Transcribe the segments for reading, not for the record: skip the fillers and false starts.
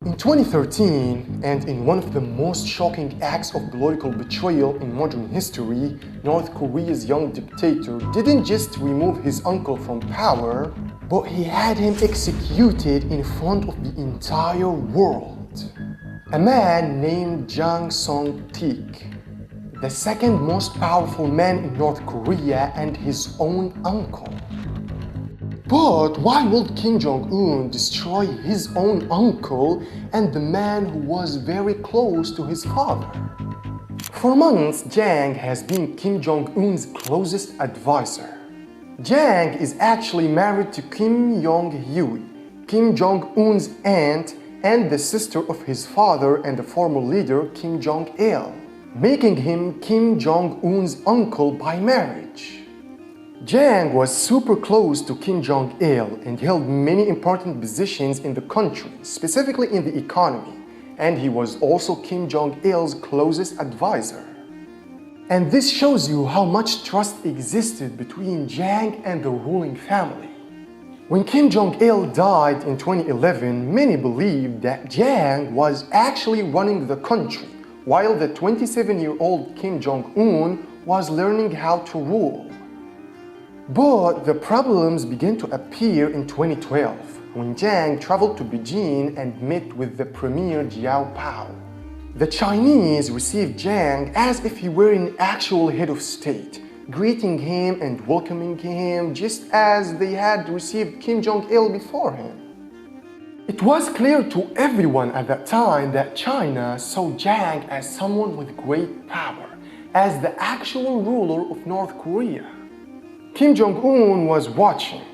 In 2013, and in one of the most shocking acts of political betrayal in modern history, North Korea's young dictator didn't just remove his uncle from power, but he had him executed in front of the entire world. A man named Jang Song-tik, the second most powerful man in North Korea and his own uncle. But why would Kim Jong-un destroy his own uncle and the man who was very close to his father? For months, Jang has been Kim Jong-un's closest advisor. Jang is actually married to Kim Yong-hyun, Kim Jong-un's aunt and the sister of his father and the former leader Kim Jong-il, making him Kim Jong-un's uncle by marriage. Jang was super close to Kim Jong-il and held many important positions in the country, specifically in the economy, and he was also Kim Jong-il's closest advisor. And this shows you how much trust existed between Jang and the ruling family. When Kim Jong-il died in 2011, many believed that Jang was actually running the country, while the 27-year-old Kim Jong-un was learning how to rule. But the problems began to appear in 2012, when Jang traveled to Beijing and met with the premier Jiao Pao. The Chinese received Jang as if he were an actual head of state, greeting him and welcoming him just as they had received Kim Jong-il before him. It was clear to everyone at that time that China saw Jang as someone with great power, as the actual ruler of North Korea. Kim Jong-un was watching,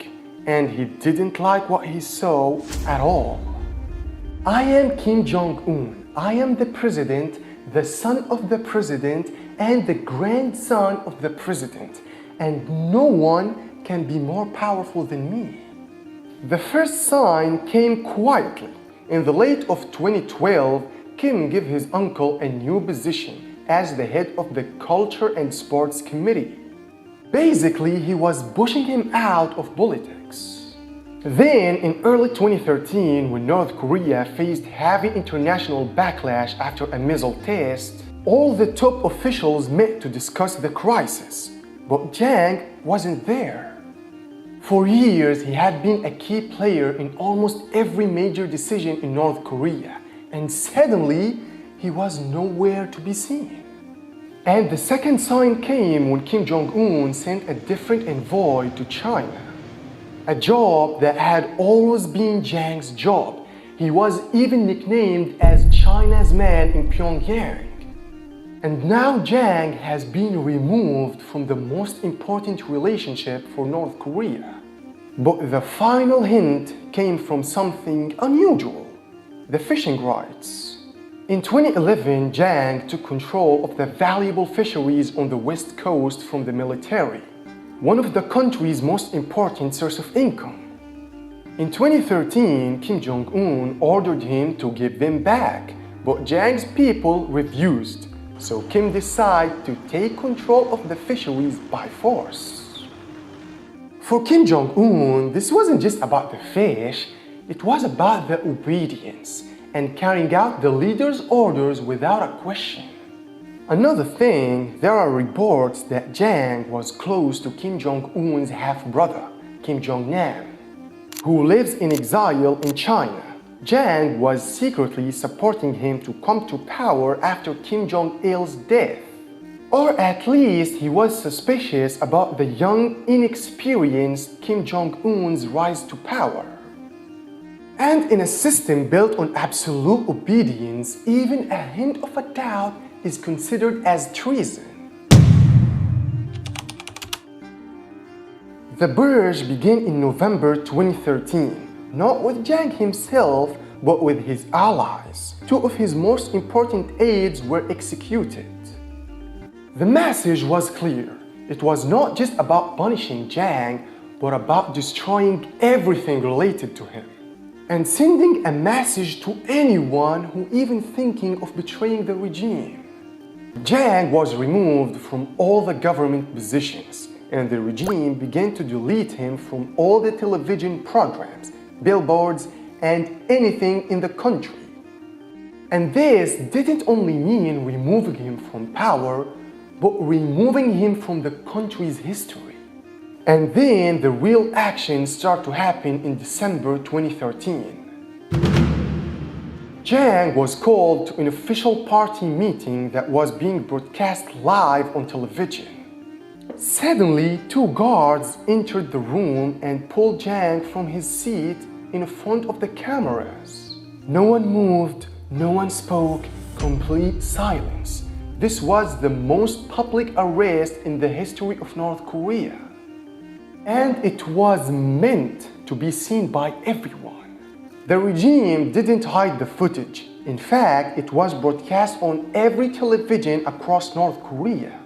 and he didn't like what he saw at all. I am Kim Jong-un. I am the president, the son of the president, and the grandson of the president, and no one can be more powerful than me. The first sign came quietly. In the late of 2012, Kim gave his uncle a new position as the head of the Culture and Sports Committee. Basically, he was pushing him out of politics. Then, in early 2013, when North Korea faced heavy international backlash after a missile test, all the top officials met to discuss the crisis, but Jang wasn't there. For years, he had been a key player in almost every major decision in North Korea, and suddenly, he was nowhere to be seen. And the second sign came when Kim Jong-un sent a different envoy to China. A job that had always been Jang's job. He was even nicknamed as China's man in Pyongyang. And now Jang has been removed from the most important relationship for North Korea. But the final hint came from something unusual: the fishing rights. In 2011, Jang took control of the valuable fisheries on the west coast from the military, one of the country's most important source of income. In 2013, Kim Jong-un ordered him to give them back, but Jang's people refused, so Kim decided to take control of the fisheries by force. For Kim Jong-un, this wasn't just about the fish, it was about the obedience and carrying out the leader's orders without a question. Another thing, there are reports that Jang was close to Kim Jong-un's half-brother, Kim Jong-nam, who lives in exile in China. Jang was secretly supporting him to come to power after Kim Jong-il's death. Or at least he was suspicious about the young, inexperienced Kim Jong-un's rise to power. And in a system built on absolute obedience, even a hint of a doubt is considered as treason. The purge began in November 2013, not with Jang himself, but with his allies. Two of his most important aides were executed. The message was clear. It was not just about punishing Jang, but about destroying everything related to him, and sending a message to anyone who even thinking of betraying the regime. Jang was removed from all the government positions, and the regime began to delete him from all the television programs, billboards, and anything in the country. And this didn't only mean removing him from power, but removing him from the country's history. And then the real action started to happen in December 2013. Jang was called to an official party meeting that was being broadcast live on television. Suddenly, two guards entered the room and pulled Jang from his seat in front of the cameras. No one moved, no one spoke, complete silence. This was the most public arrest in the history of North Korea. And it was meant to be seen by everyone. The regime didn't hide the footage. In fact, it was broadcast on every television across North Korea.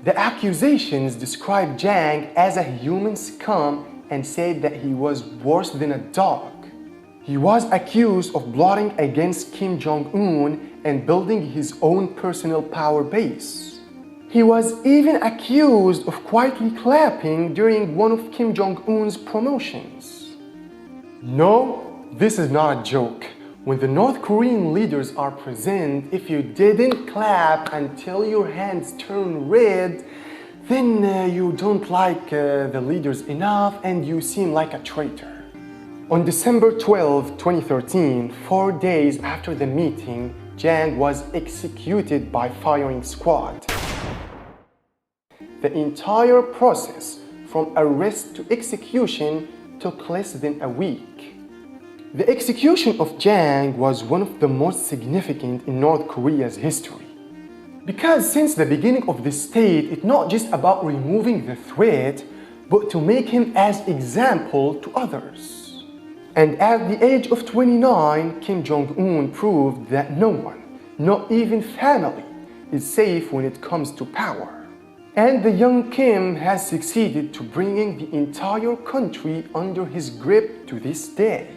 The accusations described Jang as a human scum and said that he was worse than a dog. He was accused of plotting against Kim Jong-un and building his own personal power base. He was even accused of quietly clapping during one of Kim Jong-un's promotions. No, this is not a joke. When the North Korean leaders are present, if you didn't clap until your hands turn red, then you don't like the leaders enough and you seem like a traitor. On December 12, 2013, 4 days after the meeting, Jang was executed by firing squad. The entire process, from arrest to execution, took less than a week. The execution of Jang was one of the most significant in North Korea's history. Because since the beginning of the state, it's not just about removing the threat, but to make him as example to others. And at the age of 29, Kim Jong-un proved that no one, not even family, is safe when it comes to power. And the young Kim has succeeded to bringing the entire country under his grip to this day.